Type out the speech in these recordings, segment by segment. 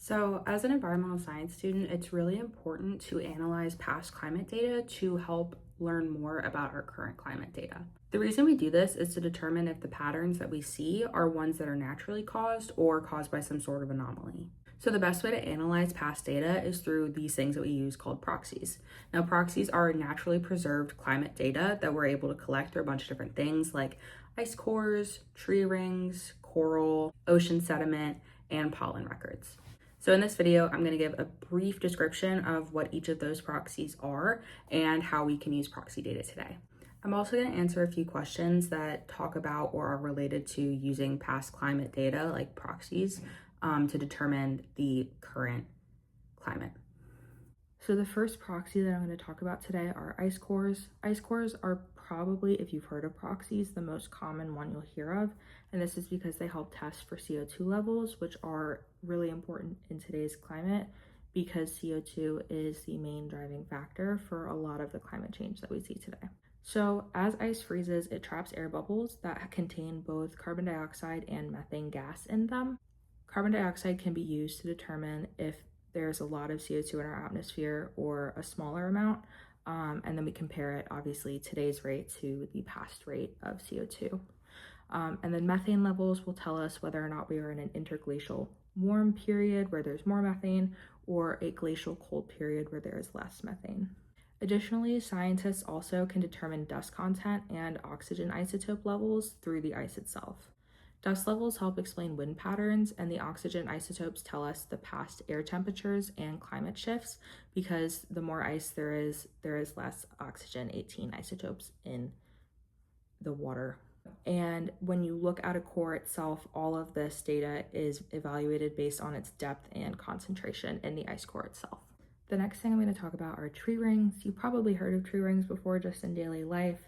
So, as an environmental science student, it's really important to analyze past climate data to help learn more about our current climate data. The reason we do this is to determine if the patterns that we see are ones that are naturally caused or caused by some sort of anomaly. So, the best way to analyze past data is through these things that we use called proxies. Now, proxies are naturally preserved climate data that we're able to collect through a bunch of different things like ice cores, tree rings, coral, ocean sediment, and pollen records. So in this video, I'm going to give a brief description of what each of those proxies are and how we can use proxy data today. I'm also going to answer a few questions that talk about or are related to using past climate data like proxies to determine the current climate. So the first proxy that I'm going to talk about today are ice cores. Ice cores are probably, if you've heard of proxies, the most common one you'll hear of. And this is because they help test for CO2 levels, which are really important in today's climate because CO2 is the main driving factor for a lot of the climate change that we see today. So as ice freezes, it traps air bubbles that contain both carbon dioxide and methane gas in them. Carbon dioxide can be used to determine if there's a lot of CO2 in our atmosphere or a smaller amount. And then we compare it, obviously, today's rate to the past rate of CO2. And then methane levels will tell us whether or not we are in an interglacial warm period where there's more methane or a glacial cold period where there is less methane. Additionally, scientists also can determine dust content and oxygen isotope levels through the ice itself. Dust levels help explain wind patterns, and the oxygen isotopes tell us the past air temperatures and climate shifts because the more ice there is less oxygen 18 isotopes in the water. And when you look at a core itself, all of this data is evaluated based on its depth and concentration in the ice core itself. The next thing I'm going to talk about are tree rings. You've probably heard of tree rings before just in daily life.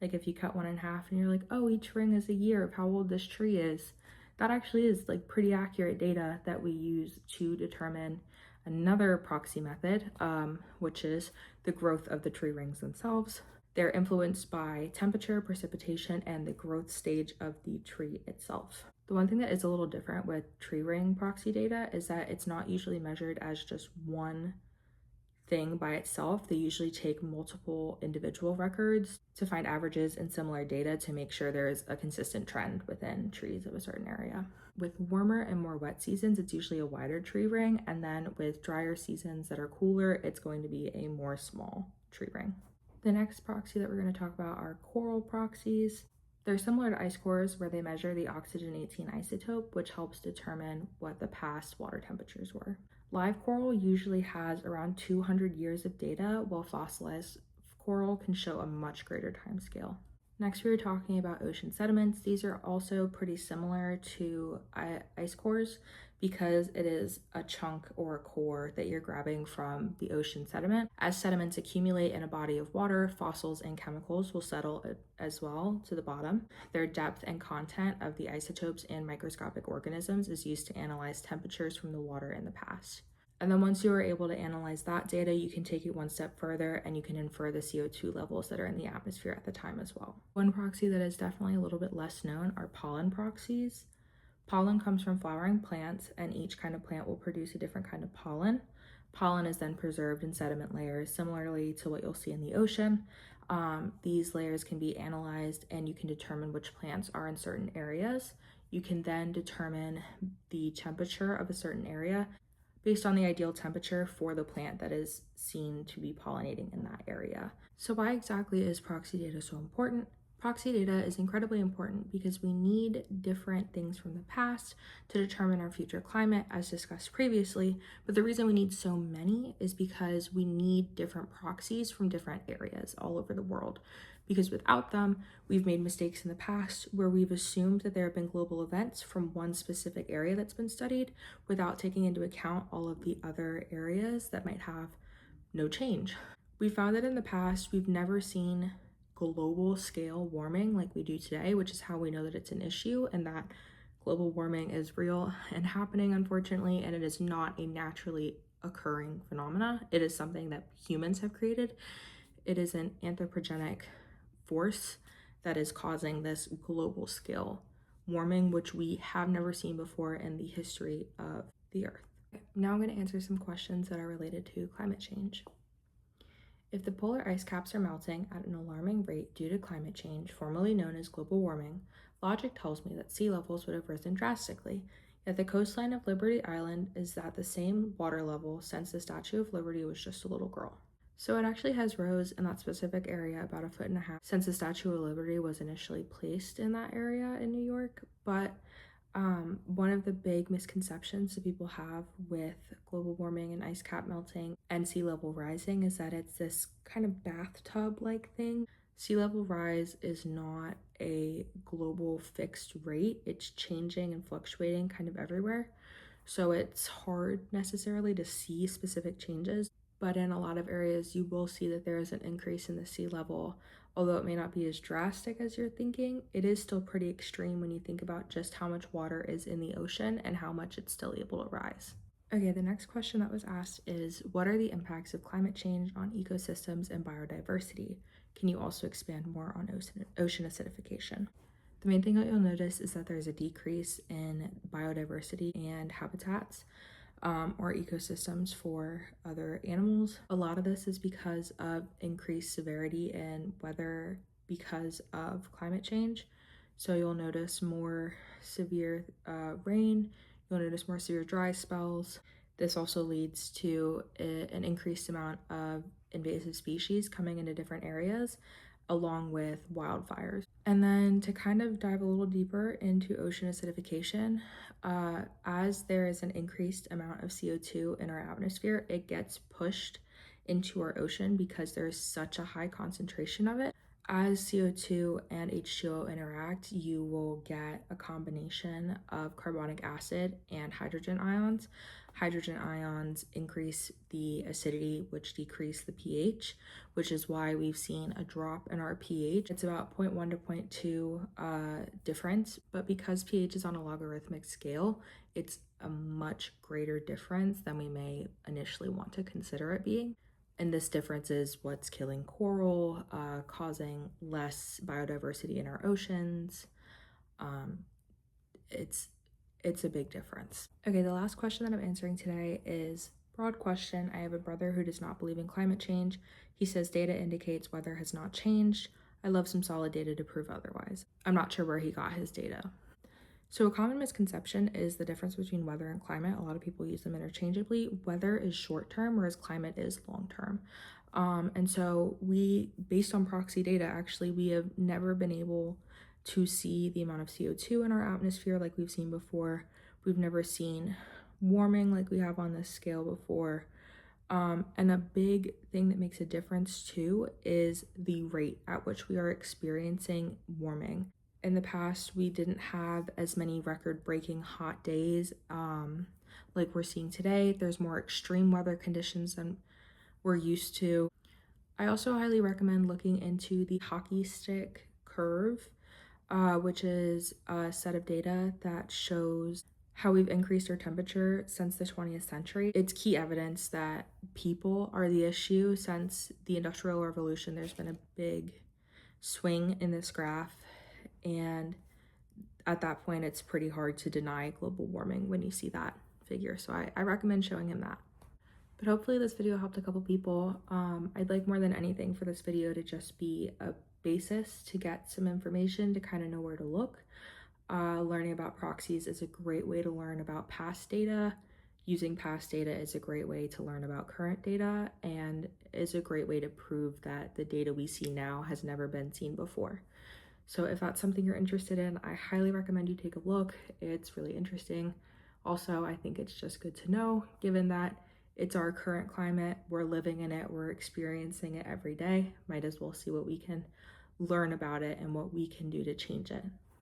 Like if you cut one in half and you're like, oh, each ring is a year of how old this tree is. That actually is like pretty accurate data that we use to determine another proxy method, which is the growth of the tree rings themselves. They're influenced by temperature, precipitation, and the growth stage of the tree itself. The one thing that is a little different with tree ring proxy data is that it's not usually measured as just one thing by itself. They usually take multiple individual records to find averages and similar data to make sure there is a consistent trend within trees of a certain area. With warmer and more wet seasons, it's usually a wider tree ring, and then with drier seasons that are cooler, it's going to be a more small tree ring. The next proxy that we're going to talk about are coral proxies. They're similar to ice cores where they measure the oxygen 18 isotope, which helps determine what the past water temperatures were. Live coral usually has around 200 years of data, while fossilized coral can show a much greater time scale. Next, we were talking about ocean sediments. These are also pretty similar to ice cores because it is a chunk or a core that you're grabbing from the ocean sediment. As sediments accumulate in a body of water, fossils and chemicals will settle as well to the bottom. Their depth and content of the isotopes and microscopic organisms is used to analyze temperatures from the water in the past. And then once you are able to analyze that data, you can take it one step further and you can infer the CO2 levels that are in the atmosphere at the time as well. One proxy that is definitely a little bit less known are pollen proxies. Pollen comes from flowering plants, and each kind of plant will produce a different kind of pollen. Pollen is then preserved in sediment layers, similarly to what you'll see in the ocean. These layers can be analyzed and you can determine which plants are in certain areas. You can then determine the temperature of a certain area based on the ideal temperature for the plant that is seen to be pollinating in that area. So why exactly is proxy data so important? Proxy data is incredibly important because we need different things from the past to determine our future climate, as discussed previously. But the reason we need so many is because we need different proxies from different areas all over the world. Because without them, we've made mistakes in the past where we've assumed that there have been global events from one specific area that's been studied without taking into account all of the other areas that might have no change. We found that in the past, we've never seen global scale warming like we do today, which is how we know that it's an issue and that global warming is real and happening, unfortunately, and it is not a naturally occurring phenomena. It is something that humans have created. It is an anthropogenic force that is causing this global scale warming, which we have never seen before in the history of the Earth. Now I'm going to answer some questions that are related to climate change. If the polar ice caps are melting at an alarming rate due to climate change, formerly known as global warming, logic tells me that sea levels would have risen drastically, yet the coastline of Liberty Island is at the same water level since the Statue of Liberty was just a little girl. So it actually has rose in that specific area about 1.5 feet since the Statue of Liberty was initially placed in that area in New York, but one of the big misconceptions that people have with global warming and ice cap melting and sea level rising is that it's this kind of bathtub-like thing. Sea level rise is not a global fixed rate. It's changing and fluctuating kind of everywhere. So it's hard necessarily to see specific changes, but in a lot of areas you will see that there is an increase in the sea level. Although it may not be as drastic as you're thinking, it is still pretty extreme when you think about just how much water is in the ocean and how much it's still able to rise. Okay, the next question that was asked is, what are the impacts of climate change on ecosystems and biodiversity? Can you also expand more on ocean acidification? The main thing that you'll notice is that there's a decrease in biodiversity and habitats or ecosystems for other animals. A lot of this is because of increased severity in weather because of climate change. So you'll notice more severe rain, you'll notice more severe dry spells. This also leads to an increased amount of invasive species coming into different areas, along with wildfires. And then to kind of dive a little deeper into ocean acidification, as there is an increased amount of CO2 in our atmosphere, it gets pushed into our ocean because there is such a high concentration of it. As CO2 and H2O interact, you will get a combination of carbonic acid and hydrogen ions. Hydrogen ions increase the acidity, which decrease the pH, which is why we've seen a drop in our pH. It's about 0.1 to 0.2 difference, but because pH is on a logarithmic scale, it's a much greater difference than we may initially want to consider it being. And this difference is what's killing coral, causing less biodiversity in our oceans. It's a big difference. Okay, the last question that I'm answering today is broad question. I have a brother who does not believe in climate change. He says data indicates weather has not changed. I love some solid data to prove otherwise. I'm not sure where he got his data. So a common misconception is the difference between weather and climate. A lot of people use them interchangeably. Weather is short-term, whereas climate is long-term. And so based on proxy data, actually, we have never been able to see the amount of CO2 in our atmosphere like we've seen before. We've never seen warming like we have on this scale before. And a big thing that makes a difference too is the rate at which we are experiencing warming. In the past, we didn't have as many record-breaking hot days like we're seeing today. There's more extreme weather conditions than we're used to. I also highly recommend looking into the hockey stick curve, which is a set of data that shows how we've increased our temperature since the 20th century. It's key evidence that people are the issue. Since the Industrial Revolution, there's been a big swing in this graph, and at that point it's pretty hard to deny global warming when you see that figure. So I recommend showing him that. But hopefully this video helped a couple people. I'd like more than anything for this video to just be a basis to get some information to kind of know where to look. Learning about proxies is a great way to learn about past data. Using past data is a great way to learn about current data, and is a great way to prove that the data we see now has never been seen before. So if that's something you're interested in, I highly recommend you take a look. It's really interesting. Also, I think it's just good to know, given that it's our current climate, we're living in it, we're experiencing it every day. Might as well see what we can learn about it and what we can do to change it.